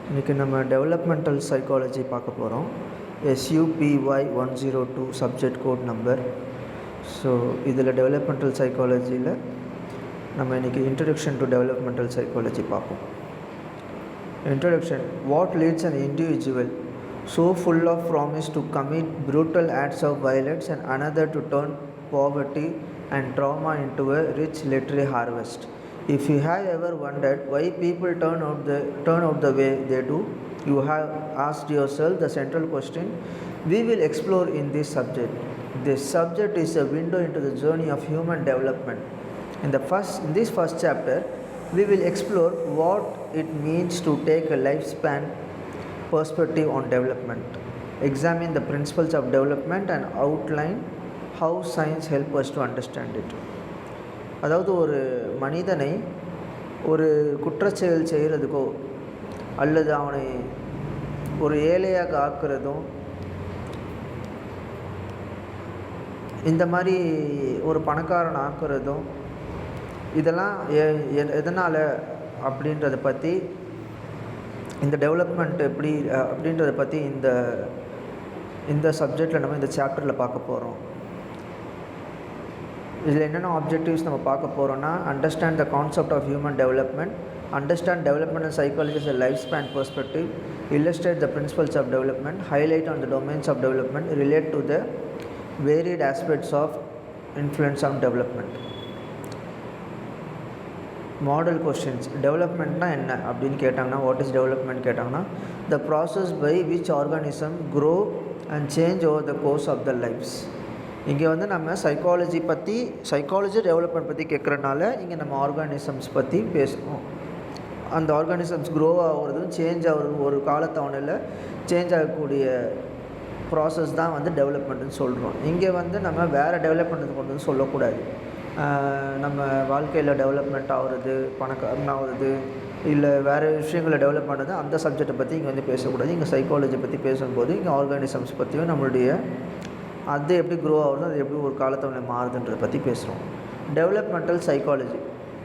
இன்றைக்கி நம்ம developmental psychology பார்க்க போகிறோம். SUPY102 subject code number. So இதில் டெவலப்மெண்டல் சைக்காலஜியில் நம்ம இன்றைக்கி இன்ட்ரடக்ஷன் டு டெவலப்மெண்டல் சைக்காலஜி பார்ப்போம். Introduction. What leads an individual so full of promise to commit brutal acts of violence and another to turn poverty and trauma into a rich literary harvest? If you have ever wondered why people turn out the way they do, you have asked yourself the central question we will explore in this subject. This subject is a window into the journey of human development. In this first chapter, we will explore what it means to take a lifespan perspective on development, examine the principles of development and outline how science helps us to understand it. அதாவது ஒரு மனிதனை ஒரு குற்றச்செயல் செய்கிறதுக்கோ அல்லது அவனை ஒரு ஏழையாக ஆக்குறதும் இந்த மாதிரி ஒரு பணக்காரன் ஆக்குறதும் இதெல்லாம் எதனால் அப்படின்றத பற்றி இந்த டெவலப்மெண்ட் எப்படி அப்படின்றத பற்றி இந்த சப்ஜெக்டில் நம்ம இந்த சாப்டரில் பார்க்க போகிறோம். இதில் என்னென்ன ஆப்ஜெக்டிவ்ஸ் நம்ம பார்க்க போகிறோன்னா, understand the concept of human development, understand developmental psychology as a life span perspective, illustrate the principles of development, highlight on the domains of development, relate to the varied aspects of influence on development. Model questions. டெவலப்மெண்ட்னா என்ன அப்படின்னு கேட்டாங்கன்னா, what is development கேட்டாங்கன்னா, the process by which organism grow and change over the course of the lifes. இங்கே வந்து நம்ம psychology development பற்றி கேட்குறதுனால இங்கே நம்ம ஆர்கானிசம்ஸ் பற்றி பேசுகிறோம். அந்த ஆர்கானிசம்ஸ் க்ரோ ஆகுறதும் சேஞ்ச் ஆகுறதும் ஒரு காலத்தவணையில் சேஞ்ச் ஆகக்கூடிய ப்ராசஸ் தான் வந்து டெவலப்மெண்ட்டுன்னு சொல்கிறோம். இங்கே வந்து நம்ம வேறு டெவலப்மெண்ட் கொண்டு வந்து சொல்லக்கூடாது. நம்ம வாழ்க்கையில் டெவலப்மெண்ட் ஆகுறது, பணக்காரன் ஆகுறது, இல்லை வேறு விஷயங்களை டெவலப் பண்ணுறது, அந்த சப்ஜெக்டை பற்றி இங்கே வந்து பேசக்கூடாது. இங்கே சைக்காலஜி பற்றி பேசும்போது இங்கே ஆர்கானிசம்ஸ் பற்றியும் நம்மளுடைய அது எப்படி க்ரோ ஆகுது, அது எப்படி ஒரு காலத்தவணை மாறுதுன்றதை பற்றி பேசுகிறோம். Developmental psychology,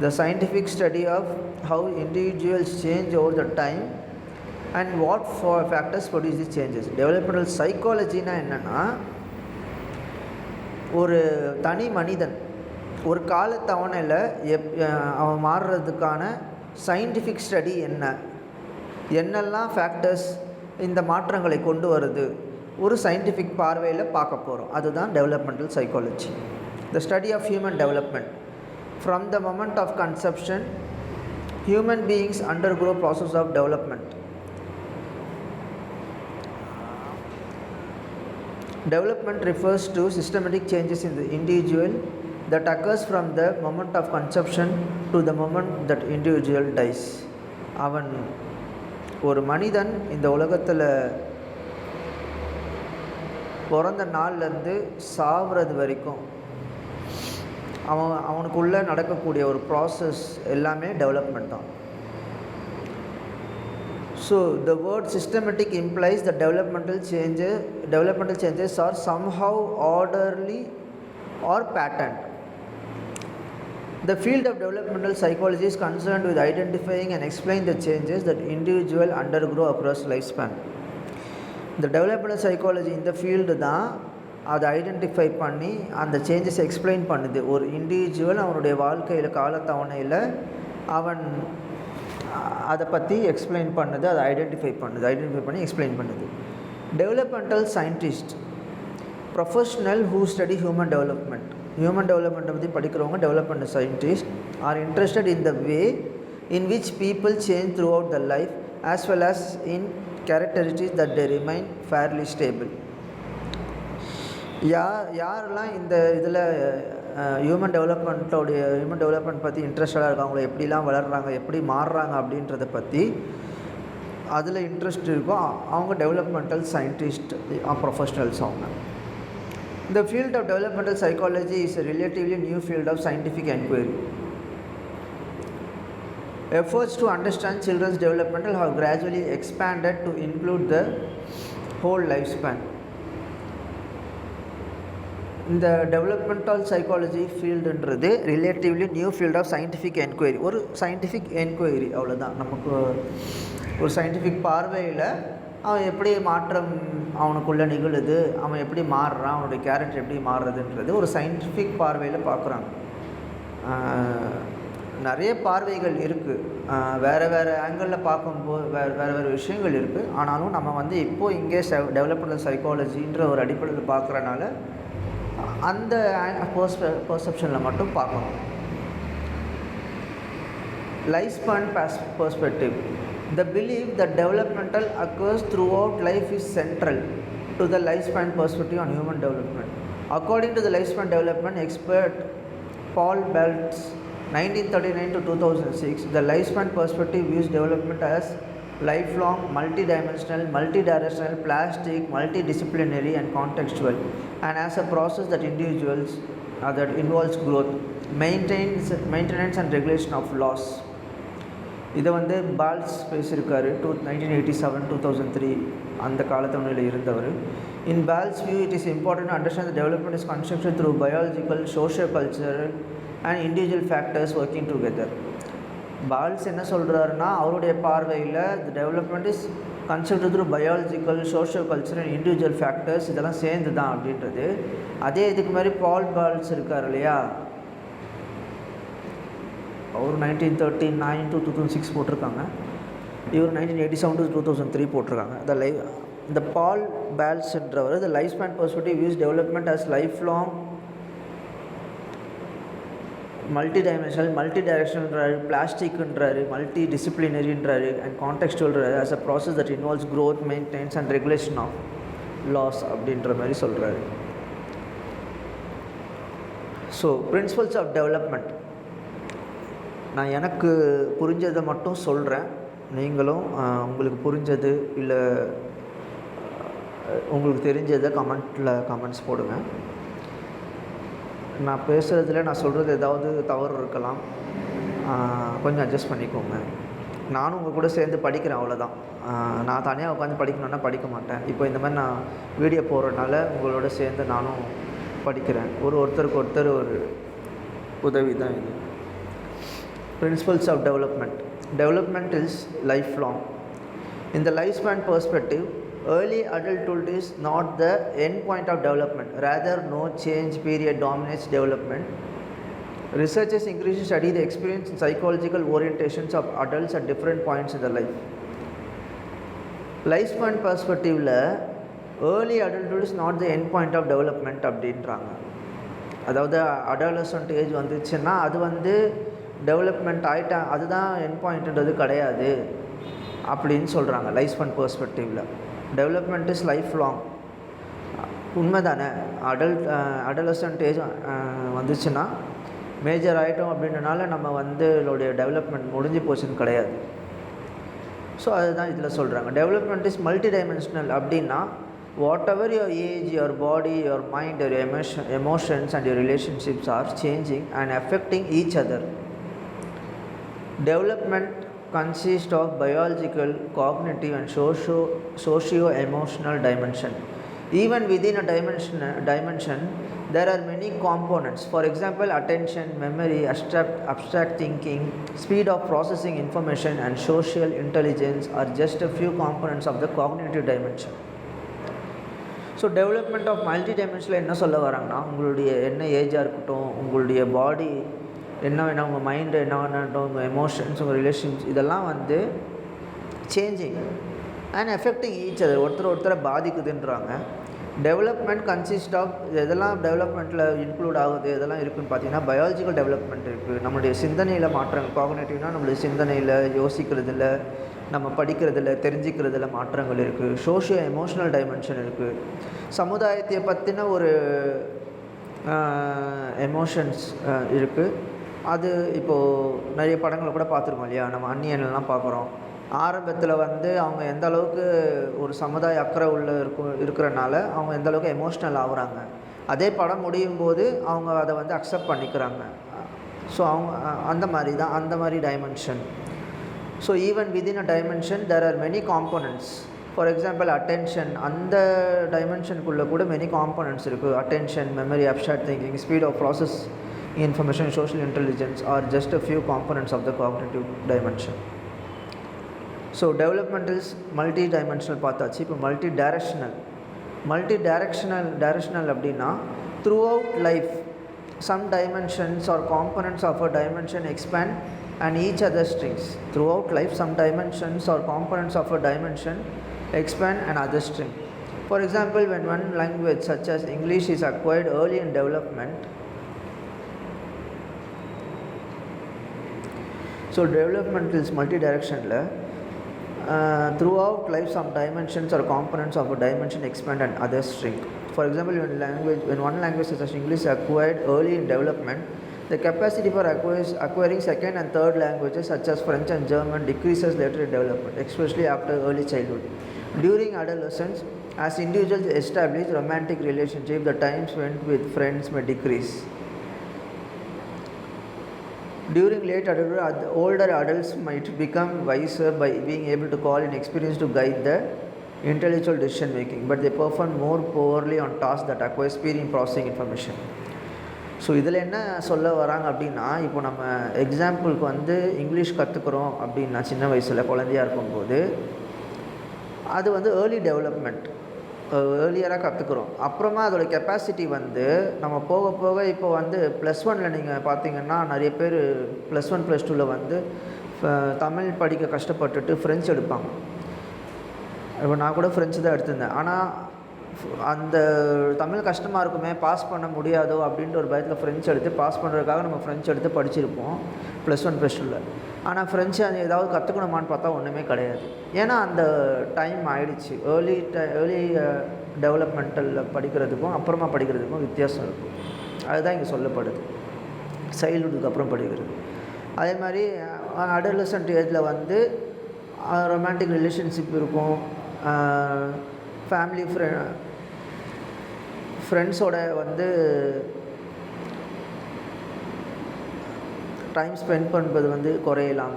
the scientific study of how individuals change over the time and what factors produce the changes. Developmental சைக்காலஜினா என்னென்னா, ஒரு தனி மனிதன் ஒரு காலத்தவணையில் அவன் மாறுறதுக்கான சயின்டிஃபிக் ஸ்டடி என்னெல்லாம் ஃபேக்டர்ஸ் இந்த மாற்றங்களை கொண்டு வருது, ஒரு சயின்டிஃபிக் பார்வையில் பார்க்க போகிறோம். அதுதான் developmental psychology. The study of human development. From the moment of conception human beings undergo process of development. Development refers to systematic changes in the individual that occurs from the moment of conception to the moment that individual dies. அவன் ஒரு மனிதன் இந்த உலகத்தில் பிறந்த நாள்லேருந்து சாவுறது வரைக்கும் அவனுக்குள்ளே நடக்கக்கூடிய ஒரு ப்ராசஸ் எல்லாமே டெவலப்மெண்ட் தான். So the word systematic implies that developmental changes are somehow orderly or patterned. The field of developmental psychology is concerned with identifying and explaining the changes that individuals undergo across lifespan. இந்த developmental psychology இந்த field தான் அதை identify பண்ணி அந்த changes explain பண்ணுது. ஒரு individual அவனுடைய வாழ்க்கையில் காலத்தவணையில் அவன் அதை பற்றி எக்ஸ்பிளைன் பண்ணுது, அதை ஐடென்டிஃபை பண்ணி எக்ஸ்பிளைன் பண்ணுது. Developmental scientist, professional who study human டெவலப்மெண்ட்டை பற்றி படிக்கிறவங்க developmental scientist are interested in the way in which people change throughout the life as well as in characteristics that they remain fairly stable. யாரெல்லாம் இந்த இதில் human development பற்றி இன்ட்ரெஸ்டடாக இருக்காங்களோ, எப்படிலாம் வளர்கிறாங்க, எப்படி மாறுறாங்க அப்படின்றத பற்றி அதில் இன்ட்ரெஸ்ட் இருக்கோ அவங்க டெவலப்மெண்டல் சயின்டிஸ்ட் ப்ரொஃபஷ்னல்ஸ் அவங்க. The field of developmental psychology is a relatively new field of scientific inquiry. Efforts to understand children's developmental have gradually expanded to include the whole lifespan. இந்த டெவலப்மெண்டல் சைக்காலஜி ஃபீல்டுன்றது relatively new field of scientific enquiry. ஒரு scientific enquiry, அவ்வளோதான். நமக்கு ஒரு scientific பார்வையில் அவன் எப்படி மாற்றம் அவனுக்குள்ளே நிகழுது, அவன் எப்படி மாறுறான், அவனுடைய கேரக்டர் எப்படி மாறுறதுன்றது ஒரு சயின்டிஃபிக் பார்வையில் பார்க்குறாங்க. நிறைய பார்வைகள் இருக்குது, வேறு வேறு ஆங்கிளில் பார்க்கும்போது வேறு விஷயங்கள் இருக்குது. ஆனாலும் நம்ம வந்து இப்போது இங்கே டெவலப்மெண்டல் சைக்காலஜின்ற ஒரு அடிப்படையில் பார்க்குறனால அந்த பர்செப்ஷனில் மட்டும் பார்க்கணும். Life span perspective. The belief that developmental occurs throughout life is central to the lifespan perspective on human development. According to the lifespan development expert Paul Baltz 1939 to 2006, the lifespan perspective views development as lifelong, multidimensional, multidirectional, plastic, multidisciplinary and contextual, and as a process that that involves growth, maintenance and regulation of loss. இதை வந்து balls பேசியிருக்காரு 1987-2003 அந்த காலத்தொன்னில் இருந்தவர். In Baltes view it is important to understand the development is constructed through biological, socio cultural and individual factors working together. Baltes என்ன சொல்கிறாருன்னா, அவருடைய பார்வையில் the development is constructed through biological, socio cultural, individual factors, இதெல்லாம் சேர்ந்து தான் அப்படின்றது. அதே இதுக்கு மாதிரி பால் பால்ஸ் இருக்கார் இல்லையா, அவர் 1939 to 2006 போட்டிருக்காங்க, இவர் 1987 to 2003 போட்டிருக்காங்க. இந்த பால் பால்ஸ்ன்றவர் the life span perspective views development as life long, multidimensional, மல்டிடைரக்ஷனல்ன்றாரு, பிளாஸ்டிக்ன்றாரு, மல்டி டிசிப்ளினரின்றாரு அண்ட் கான்டெக்ஸ்டுவல்ன்றாரு, as a process that involves growth, maintenance and regulation of loss அப்படின்ற மாதிரி சொல்கிறாரு. ஸோ பிரின்சிபல்ஸ் ஆஃப் டெவலப்மெண்ட் நான் எனக்கு புரிஞ்சதை மட்டும் சொல்கிறேன். நீங்களும் உங்களுக்கு புரிஞ்சது இல்லை உங்களுக்கு தெரிஞ்சதை கமெண்ட்ஸ் போடுங்க. நான் பேசுகிறதுல நான் சொல்கிறது ஏதாவது தவறு இருக்கலாம், கொஞ்சம் அட்ஜஸ்ட் பண்ணிக்கோங்க. நானும் உங்கள் கூட சேர்ந்து படிக்கிறேன், அவ்வளோதான். நான் தனியாக உட்காந்து படிக்கணுன்னா படிக்க மாட்டேன். இப்போ இந்த மாதிரி நான் வீடியோ போடுறதுனால உங்களோட சேர்ந்து நானும் படிக்கிறேன். ஒருத்தருக்கு ஒருத்தர் ஒரு உதவி தான் இது. Principles of development. Development is lifelong. In the lifespan perspective, early adulthood is not the end point of development. Rather, no change period dominates development. Researchers increasingly study the experience and psychological orientations of adults at different points in their life. Lifespan perspective la early adulthood is not the end point of development அப்படின்றாங்க. அதாவது adolescent age வந்துச்சுன்னா அது வந்து development ஆகிட்டான், அதுதான் என் பாயிண்ட்ன்றது கிடையாது அப்படின்னு சொல்கிறாங்க. லைஃப் ஸ்பேன் பெர்ஸ்பெக்டிவில் டெவலப்மெண்ட் இஸ் லைஃப் லாங். உண்மை தானே? அடலசன்ட் ஏஜ் வந்துச்சுன்னா மேஜர் ஆகிட்டோம் அப்படின்றனால நம்ம வந்து இதோடைய டெவலப்மெண்ட் முடிஞ்சு போச்சுன்னு கிடையாது. ஸோ அதுதான் இதில் சொல்கிறாங்க. டெவலப்மெண்ட் இஸ் மல்டி டைமென்ஷனல் அப்படின்னா whatever your age, your body, your mind, your emotions and your relationships are changing and affecting each other. Development consists of biological, cognitive and socio-emotional dimension. Even within a dimension, there are many components. For example, attention, memory, abstract thinking, speed of processing information and social intelligence are just a few components of the cognitive dimension. So development of மல்டி டைமென்ஷனில் என்ன சொல்ல வராங்கன்னா, உங்களுடைய என்ன ஏஜாக இருக்கட்டும், உங்களுடைய பாடி என்ன வேணால், உங்கள் மைண்டு என்ன வேணாட்டும், உங்கள் எமோஷன்ஸ், உங்கள் ரிலேஷன்ஸ், இதெல்லாம் வந்து changing and affecting each other, ஒருத்தரை பாதிக்குதுன்றாங்க. டெவலப்மெண்ட் கன்சிஸ்ட் ஆஃப் எதெல்லாம் டெவலப்மெண்ட்டில் இன்க்ளூட் ஆகுது, எதெல்லாம் இருக்குதுன்னு பார்த்தீங்கன்னா, பயாலஜிக்கல் டெவலப்மெண்ட் இருக்குது. நம்மளுடைய சிந்தனையில் மாற்றங்கள், காக்னிட்டிவ்னா நம்மளுடைய சிந்தனையில், யோசிக்கிறதுல, நம்ம படிக்கிறதுல, தெரிஞ்சிக்கிறதுல மாற்றங்கள் இருக்குது. சோஷியோ எமோஷ்னல் டைமென்ஷன் இருக்குது. சமுதாயத்தை பற்றின ஒரு எமோஷன்ஸ் இருக்குது. அது இப்போது நிறைய படங்களை கூட பார்த்துருக்கோம் இல்லையா, நம்ம அந்நியன்லாம் பார்க்குறோம். ஆரம்பத்தில் வந்து அவங்க எந்த அளவுக்கு ஒரு சமுதாய அக்கறை இருக்கிறனால அவங்க எந்த அளவுக்கு எமோஷ்னல் ஆகுறாங்க. அதே படம் முடியும் போது அவங்க அதை வந்து அக்செப்ட் பண்ணிக்கிறாங்க. ஸோ அவங்க அந்த மாதிரி தான், அந்த மாதிரி dimension. So even within a dimension there are many components. For example attention, அந்த டைமென்ஷனுக்குள்ளே கூட மெனி காம்பனன்ட்ஸ் இருக்குது. Attention, memory, abstract thinking, speed of process information, social intelligence are just a few components of the cognitive dimension. So developmental is multi-dimensional பார்த்தாச்சு. இப்போ multi-directional அப்படின்னா throughout life some dimensions or components of a dimension expand and each other strings. Throughout life some dimensions or components of a dimension expand and other string. For example, when one language such as English is acquired early in development, so development is multi-directional. Throughout life some dimensions or components of a dimension expand and others shrink. For example, when one language such as English is acquired early in development, the capacity for acquiring second and third languages such as French and German decreases later in development, especially after early childhood. During adolescence, as individuals establish romantic relationship, the time spent with friends may decrease. During late adulthood, older adults might become wiser by being able to call in experience to guide the intellectual decision making, but they perform more poorly on tasks that acquire speed in processing information. So இதில் என்ன சொல்ல வராங்க அப்படின்னா, இப்போ நம்ம எக்ஸாம்பிளுக்கு வந்து English கற்றுக்குறோம் அப்படின்னா சின்ன வயசில் குழந்தையாக இருக்கும்போது அது வந்து ஏர்லி டெவலப்மெண்ட், ஏர்லியராக கற்றுக்குறோம். அப்புறமா அதோடய கெப்பாசிட்டி வந்து நம்ம போக போக இப்போ வந்து +1 நீங்கள் பார்த்தீங்கன்னா நிறைய பேர் +1 +2 வந்து தமிழ் படிக்க கஷ்டப்பட்டுட்டு ஃப்ரெஞ்சு எடுப்பாங்க. இப்போ நான் கூட ஃப்ரெஞ்சு தான் எடுத்திருந்தேன். ஆனால் அந்த தமிழ் கஷ்டமாக இருக்குமே, பாஸ் பண்ண முடியாதோ அப்படின்ட்டு ஒரு பயத்தில் ஃப்ரெஞ்சு எடுத்து பாஸ் பண்ணுறதுக்காக நம்ம ஃப்ரெஞ்சு எடுத்து படிச்சிருப்போம் +1 +2. ஆனால் ஃப்ரெஞ்சு அது ஏதாவது கற்றுக்கணுமான்னு பார்த்தா ஒன்றுமே கிடையாது. ஏன்னா அந்த டைம் ஆகிடுச்சு. ஏர்லி டெவலப்மெண்டலில் படிக்கிறதுக்கும் அப்புறமா படிக்கிறதுக்கும் வித்தியாசம் இருக்கும். அதுதான் இங்கே சொல்லப்படுது, சைல்டுஹுட்டுக்கு அப்புறம் படிக்கிறது. அதே மாதிரி அடலசன்ட் ஏஜில் வந்து ரொமான்டிக் ரிலேஷன்ஷிப் இருக்கும், ஃபேமிலி ஃப்ரெண்ட்ஸோட வந்து டைம் ஸ்பெண்ட் பண்ணுறது வந்து குறையலாம்.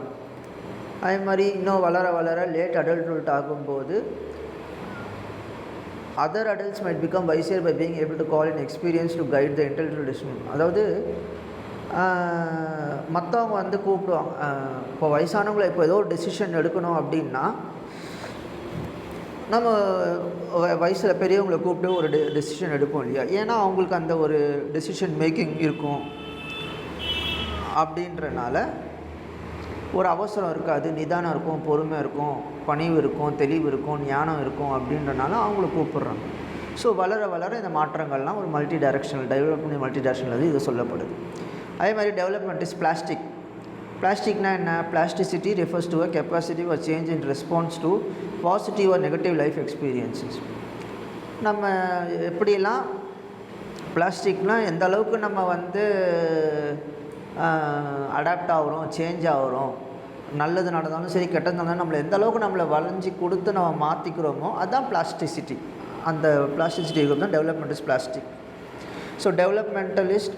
அதே மாதிரி இன்னும் வளர லேட் அடல்ட்ஹுட் ஆகும்போது other adults might become wiser by being able to call in experience to guide the intellectual decision. அதாவது மற்றவங்க வந்து கூப்பிடுவாங்க. இப்போ வயசானவங்களை இப்போ ஏதோ ஒரு டெசிஷன் எடுக்கணும் அப்படின்னா நம்ம வயசில் பெரியவங்களை கூப்பிட்டு ஒரு டெசிஷன் எடுப்போம் இல்லையா? ஏன்னா அவங்களுக்கு அந்த ஒரு டெசிஷன் மேக்கிங் இருக்கும். அப்படின்றனால ஒரு அவசரம் இருக்காது, நிதானம் இருக்கும், பொறுமை இருக்கும், பணிவு இருக்கும், தெளிவு இருக்கும், ஞானம் இருக்கும். அப்படின்றனால அவங்கள கூப்பிட்றாங்க. ஸோ வளர இந்த மாற்றங்கள்லாம் ஒரு டெவலப்மெண்ட் மல்டி டைரக்ஷனல் இது சொல்லப்படுது. அதே மாதிரி டெவலப்மெண்ட் இஸ் பிளாஸ்டிக்னா என்ன? Plasticity refers to a capacity or change in response to positive or negative life experiences. நம்ம எப்படிலாம் பிளாஸ்டிக்னால் எந்த அளவுக்கு நம்ம வந்து அடாப்ட் ஆகிறோம், சேஞ்ச் ஆகிறோம், நல்லது நடந்தாலும் சரி கெட்டது நடந்தாலும் நம்மளை எந்த அளவுக்கு நம்மளை வளைஞ்சி கொடுத்து நம்ம மாற்றிக்கிறோமோ அதுதான் பிளாஸ்டிசிட்டி. அந்த பிளாஸ்டிசிட்டி இருக்கிறது தான் development is plastic. So developmentalists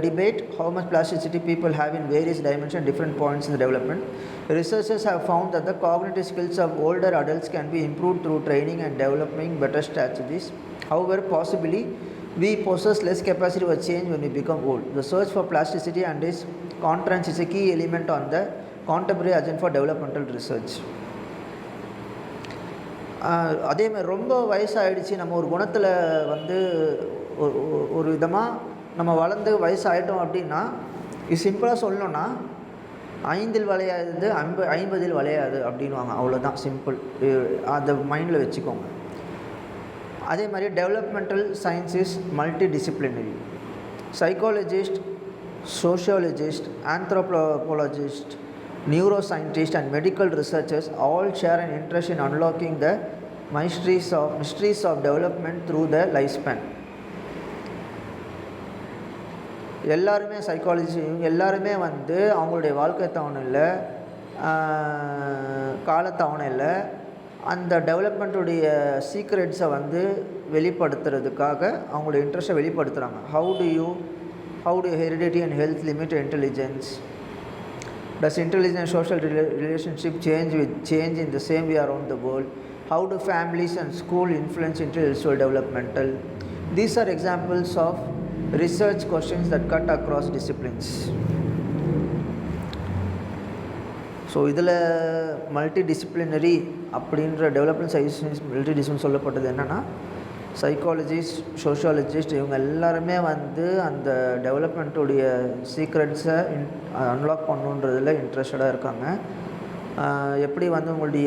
debate how much plasticity people have in various dimensions, different points in the development. Researchers have found that the cognitive skills of older adults can be improved through training and developing better strategies. However, possibly we possess less capacity for change when we become old. The search for plasticity and its contents is a key element on the contemporary agenda for developmental research. அதேமாதிரி ரொம்ப வயசாகிடுச்சு, நம்ம ஒரு குணத்தில் வந்து ஒரு விதமாக நம்ம வளர்ந்து வயசாகிட்டோம் அப்படின்னா இது சிம்பிளாக சொல்லணும்னா 5 வளையாது 50 வளையாது அப்படின்வாங்க. அவ்வளோதான் சிம்பிள். அதை மைண்டில் வச்சுக்கோங்க. அதே மாதிரி developmental science is multidisciplinary. Psychologist, sociologist, anthropologist, neuroscientists and medical researchers all share an interest in unlocking the mysteries of development through the lifespan. எல்லாருமே சைக்காலஜி எல்லாருமே வந்து அவங்களுடைய வாழ்க்கை தவணையில் காலத்தவணையில் அந்த டெவலப்மெண்ட்டுடைய சீக்ரெட்ஸை வந்து வெளிப்படுத்துறதுக்காக அவங்களுடைய இன்ட்ரெஸ்ட்டை வெளிப்படுத்துகிறாங்க. how do heredity and health limit intelligence? Does intelligence and social relationship change in the same way around the world? how do families and school influence intellectual developmental. These are examples of research questions that cut across disciplines. So இதில் மல்டிடிசிப்ளினரி அப்படின்ற development science மல்டிடிசிப்ளின் சொல்லப்பட்டது என்னென்னா psychologist, sociologist இவங்க எல்லாருமே வந்து அந்த டெவலப்மெண்ட்டுடைய சீக்ரெட்ஸை unlock பண்ணுன்றதில் இன்ட்ரெஸ்டடாக இருக்காங்க. எப்படி வந்து உங்களுடைய